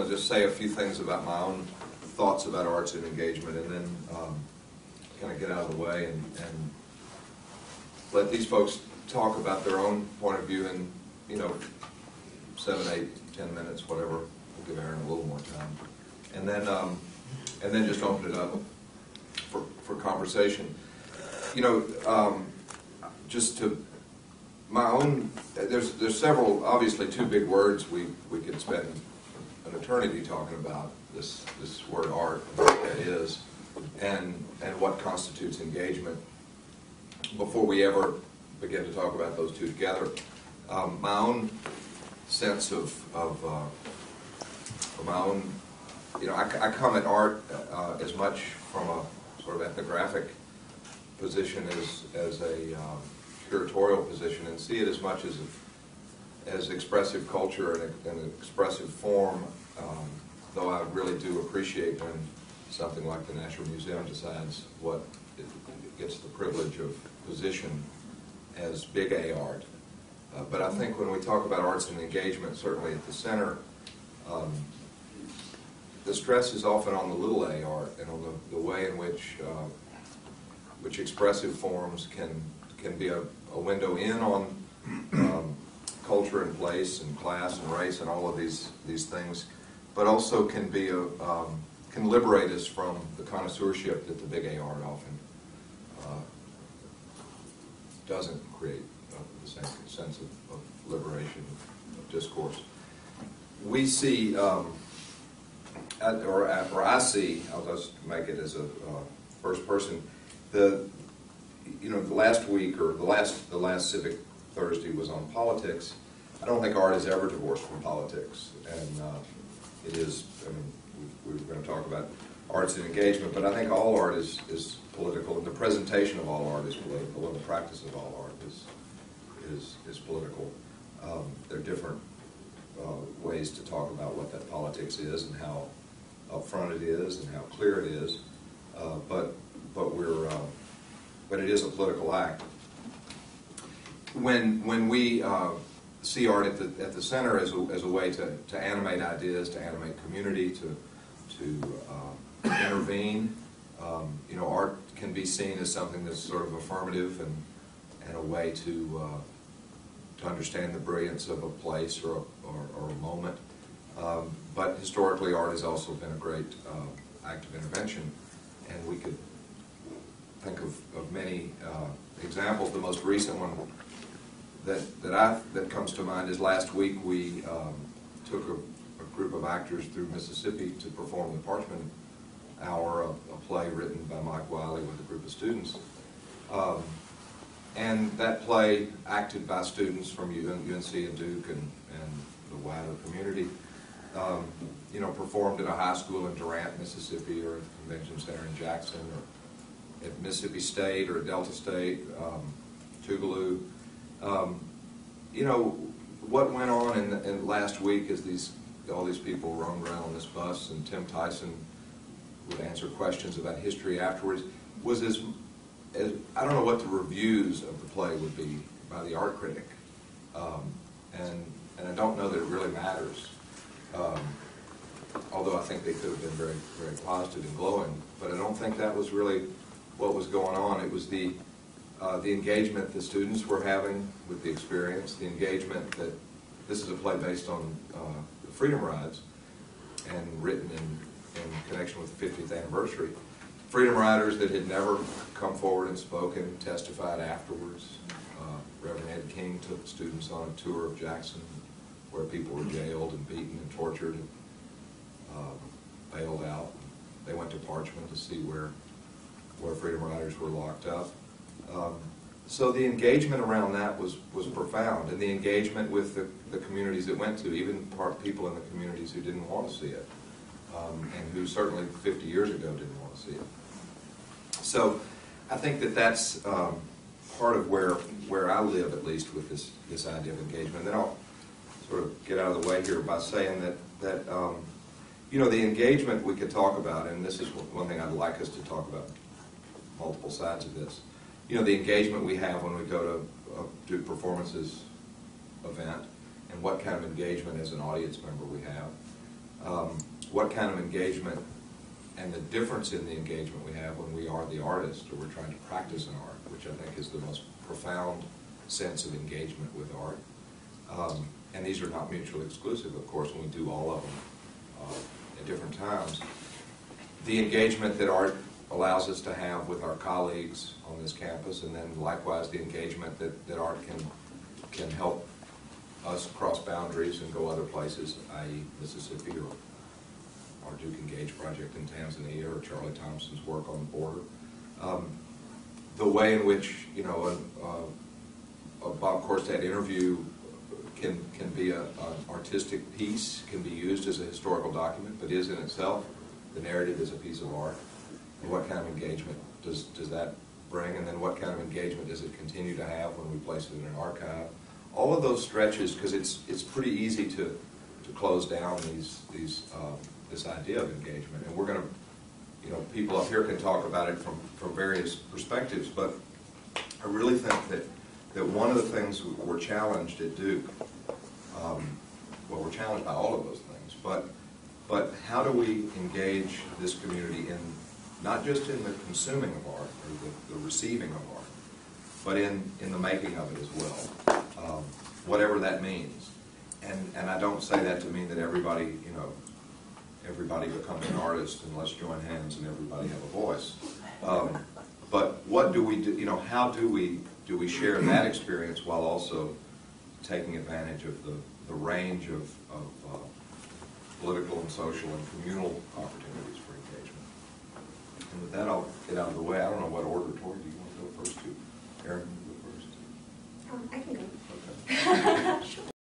want to just say a few things about my own thoughts about arts and engagement, and then kind of get out of the way and let these folks talk about their own point of view in, 7, 8, 10 minutes, whatever. We'll give Aaron a little more time, and then just open it up for conversation. Just to my own, there's several, obviously, two big words we could spend an eternity talking about. This word art, and what that is, and what constitutes engagement. Before we ever begin to talk about those two together, my own sense of my own, I come at art as much from a sort of ethnographic position as a curatorial position, and see it as much as expressive culture and an expressive form. Though I really do appreciate when something like the National Museum decides what it gets the privilege of position as big A art. But I think when we talk about arts and engagement, certainly at the center, the stress is often on the little A art and on the way in which expressive forms can be a window in on culture and place and class and race and all of these things, but also can be can liberate us from the connoisseurship that the big A art often doesn't create the same sense of liberation of discourse. We see, or I see, I'll just make it as a first person, the last week or the last Civic Thursday was on politics. I don't think art is ever divorced from politics, and it is. We were going to talk about arts and engagement, but I think all art is political, and the presentation of all art is political, and the practice of all art is political. There are different ways to talk about what that politics is and how upfront it is and how clear it is, but it is a political act. When we see art at the center as a way to animate ideas, to animate community, to intervene. Art can be seen as something that's sort of affirmative and a way to understand the brilliance of a place or a moment. But historically, art has also been a great act of intervention, and we could think of many examples. The most recent one that comes to mind is last week we took a group of actors through Mississippi to perform the Parchment Hour, a play written by Mike Wiley with a group of students. And that play, acted by students from UNC and Duke and the wider community, performed at a high school in Durant, Mississippi, or at the Convention Center in Jackson, or at Mississippi State or Delta State, Tougaloo. What went on in last week is all these people roamed around on this bus, and Tim Tyson would answer questions about history afterwards, was as I don't know what the reviews of the play would be by the art critic, and I don't know that it really matters, although I think they could have been very, very positive and glowing, but I don't think that was really what was going on. It was the engagement the students were having with the experience, the engagement that this is a play based on the Freedom Rides and written in connection with the 50th anniversary. Freedom Riders that had never come forward and spoken, testified afterwards. Reverend Ed King took students on a tour of Jackson where people were jailed and beaten and tortured and bailed out. They went to Parchment to see where Freedom Riders were locked up. So the engagement around that was profound, and the engagement with the communities it went to, even people in the communities who didn't want to see it, and who certainly 50 years ago didn't want to see it. So I think that's part of where I live, at least, with this idea of engagement. And then I'll sort of get out of the way here by saying that the engagement we could talk about, and this is one thing I'd like us to talk about, multiple sides of this. The engagement we have when we go to a Duke Performances event, and what kind of engagement as an audience member we have. what kind of engagement and the difference in the engagement we have when we are the artist or we're trying to practice an art, which I think is the most profound sense of engagement with art. And these are not mutually exclusive, of course, when we do all of them at different times. The engagement that art allows us to have with our colleagues on this campus, and then likewise the engagement that art can help us cross boundaries and go other places, i.e. Mississippi or our Duke Engage project in Tanzania or Charlie Thompson's work on the border. The way in which, you know, a Bob Korstad interview can be an artistic piece, can be used as a historical document, but is in itself, the narrative is a piece of art. And what kind of engagement does that bring? And then what kind of engagement does it continue to have when we place it in an archive? All of those stretches, because it's pretty easy to close down this idea of engagement. And we're going to, you know, people up here can talk about it from various perspectives, but I really think that one of the things we're challenged at Duke, well, we're challenged by all of those things, but how do we engage this community in, not just in the consuming of art, or the receiving of art, but in the making of it as well, whatever that means. And I don't say that to mean that everybody, you know, everybody becomes an artist and let's join hands and everybody have a voice. But what do we do, you know, how do we share that experience while also taking advantage of the range of political and social and communal opportunities for engagement? And with that, I'll get out of the way. I don't know what order, Tori, do you want to go first to? Erin, you go first. I can go.